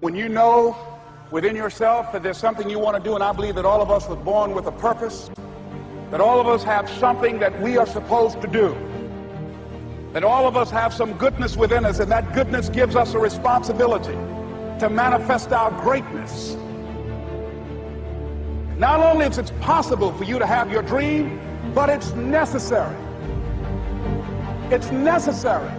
When you know within yourself that there's something you want to do, and I believe that all of us were born with a purpose, that all of us have something that we are supposed to do, that all of us have some goodness within us, and that goodness gives us a responsibility to manifest our greatness. Not only is it possible for you to have your dream, but it's necessary. It's necessary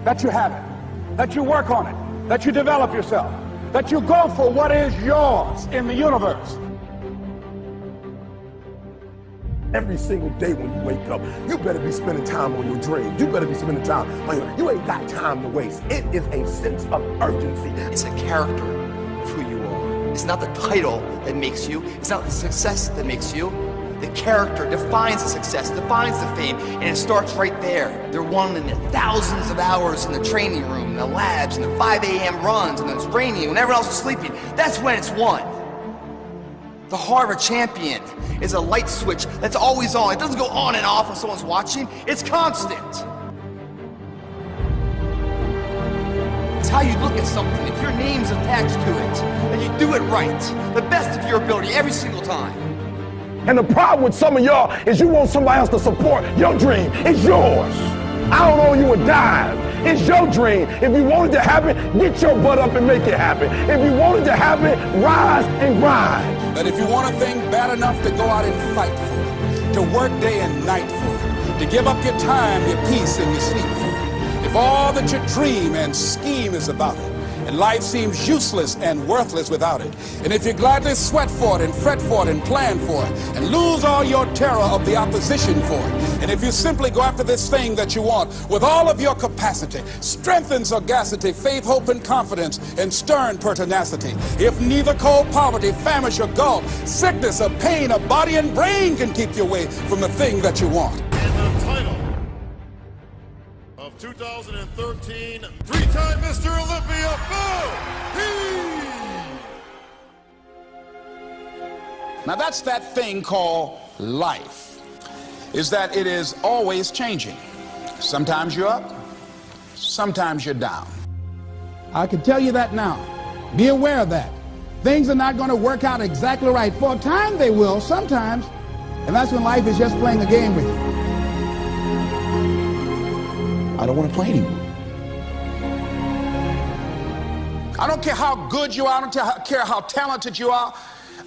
that you have it, that you work on it, that you develop yourself, that you go for what is yours in the universe. Every single day when you wake up, you better be spending time on your dreams. You better be spending time on you ain't got time to waste. It is a sense of urgency. It's a character of who you are. It's not the title that makes you. It's not the success that makes you. The character defines the success, defines the fame, and it starts right there. They're won in the thousands of hours in the training room, in the labs, in the 5 a.m. runs, and it's raining when everyone else is sleeping. That's when it's won. The heart of a champion is a light switch that's always on. It doesn't go on and off when someone's watching. It's constant. It's how you look at something. If your name's attached to it, then you do it right. The best of your ability every single time. And the problem with some of y'all is you want somebody else to support your dream. It's yours. I don't owe you a dime. It's your dream. If you want it to happen, get your butt up and make it happen. If you want it to happen, rise and grind. That if you want a thing bad enough to go out and fight for it, to work day and night for it, to give up your time, your peace, and your sleep for it, if all that you dream and scheme is about it, and life seems useless and worthless without it, and if you gladly sweat for it and fret for it and plan for it and lose all your terror of the opposition for it, and if you simply go after this thing that you want with all of your capacity, strength and sagacity, faith, hope, and confidence, and stern pertinacity, if neither cold poverty, famish, or gulf, sickness or pain of body and brain can keep you away from the thing that you want. And the title of 2013, three-time Mr. Olympia, Now that's that thing called life, is that it is always changing. Sometimes you're up, sometimes you're down. I can tell you that now. Be aware of that. Things are not going to work out exactly right. For a time they will, sometimes, and that's when life is just playing a game with you. I don't want to play anymore. I don't care how good you are. I don't care how talented you are.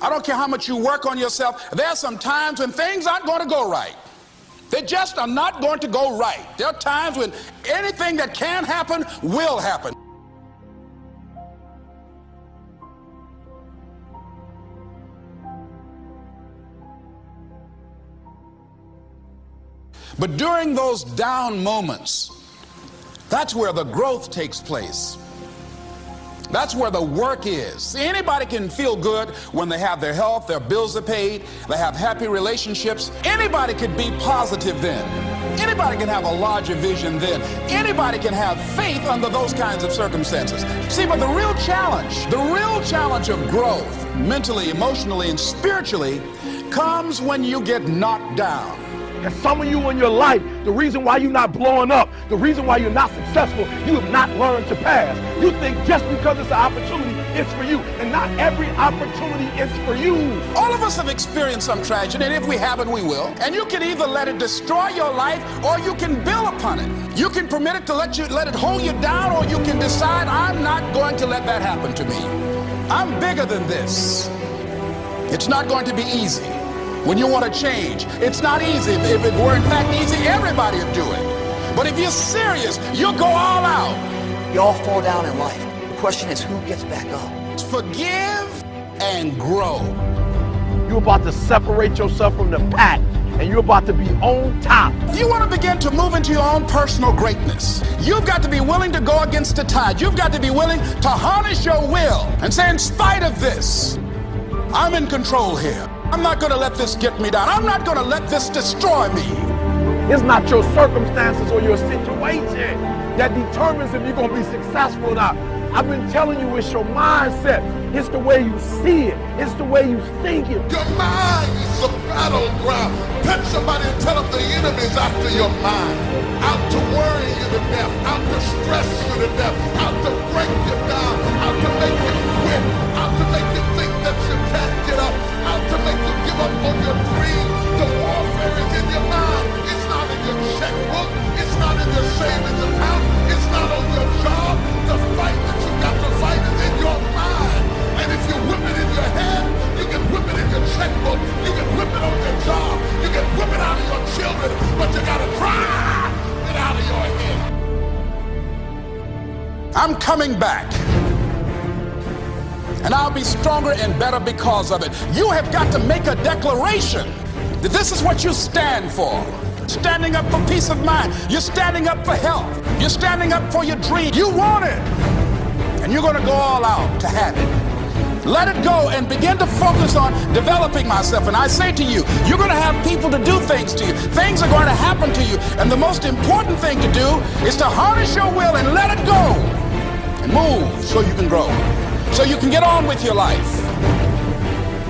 I don't care how much you work on yourself. There are some times when things aren't going to go right. They just are not going to go right. There are times when anything that can happen will happen. But during those down moments, that's where the growth takes place. That's where the work is. See, anybody can feel good when they have their health, their bills are paid, they have happy relationships. Anybody could be positive then. Anybody can have a larger vision then. Anybody can have faith under those kinds of circumstances. See, but the real challenge of growth, mentally, emotionally, and spiritually, comes when you get knocked down. And some of you in your life, the reason why you're not blowing up, the reason why you're not successful, you have not learned to pass. You think just because it's an opportunity, it's for you. And not every opportunity is for you. All of us have experienced some tragedy, and if we haven't, we will. And you can either let it destroy your life, or you can build upon it. You can permit it to let it hold you down, or you can decide, I'm not going to let that happen to me. I'm bigger than this. It's not going to be easy. When you want to change, it's not easy. If it were in fact easy, everybody would do it. But if you're serious, you'll go all out. We all fall down in life. The question is, who gets back up? Forgive and grow. You're about to separate yourself from the pack, and you're about to be on top. If you want to begin to move into your own personal greatness, you've got to be willing to go against the tide. You've got to be willing to harness your will and say, in spite of this, I'm in control here. I'm not going to let this get me down. I'm not going to let this destroy me. It's not your circumstances or your situation that determines if you're going to be successful or not. I've been telling you, it's your mindset. It's the way you see it. It's the way you think it. Your mind is the battleground. Touch somebody and tell them the enemy's after your mind. Out to worry you to death. Out to stress you to death. Out to break you down. Out to make you coming back. And I'll be stronger and better because of it. You have got to make a declaration that this is what you stand for. Standing up for peace of mind. You're standing up for health. You're standing up for your dream. You want it. And you're going to go all out to have it. Let it go and begin to focus on developing myself. And I say to you, you're going to have people to do things to you. Things are going to happen to you. And the most important thing to do is to harness your will and let it go. And move so you can grow. So you can get on with your life.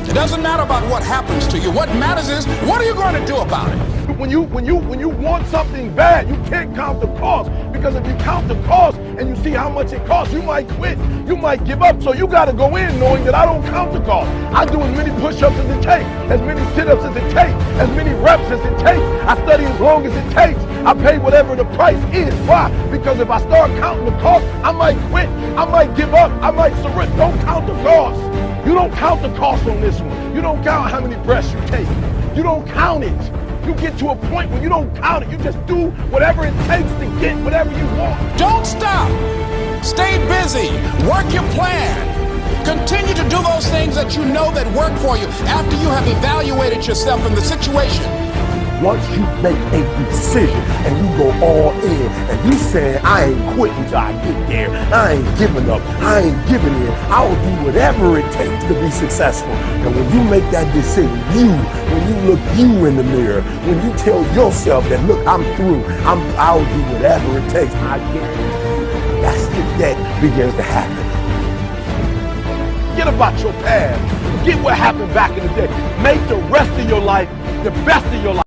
It doesn't matter about what happens to you. What matters is, what are you going to do about it? When you want something bad, you can't count the cost, because if you count the cost and you see how much it costs, you might quit, you might give up. So you got to go in knowing that I don't count the cost. I do as many push-ups as it takes, as many sit-ups as it takes, as many reps as it takes. I study as long as it takes. I pay whatever the price is. Why? Because if I start counting the cost, I might quit, I might give up, I might surrender. Don't count the cost. You don't count the cost on this one. You don't count how many breaths you take. You don't count it. You get to a point where you don't count it. You just do whatever it takes to get whatever you want. Don't stop. Stay busy. Work your plan. Continue to do those things that you know that work for you after you have evaluated yourself in the situation. Once you make a decision and you go all in and you saying, I ain't quitting till I get there, I ain't giving up, I ain't giving in, I will do whatever it takes to be successful. And when you make that decision, when you look you in the mirror, when you tell yourself that, look, I'm through, I'll do whatever it takes, I guarantee you, that's it that begins to happen. Forget about your past. Forget what happened back in the day. Make the rest of your life the best of your life.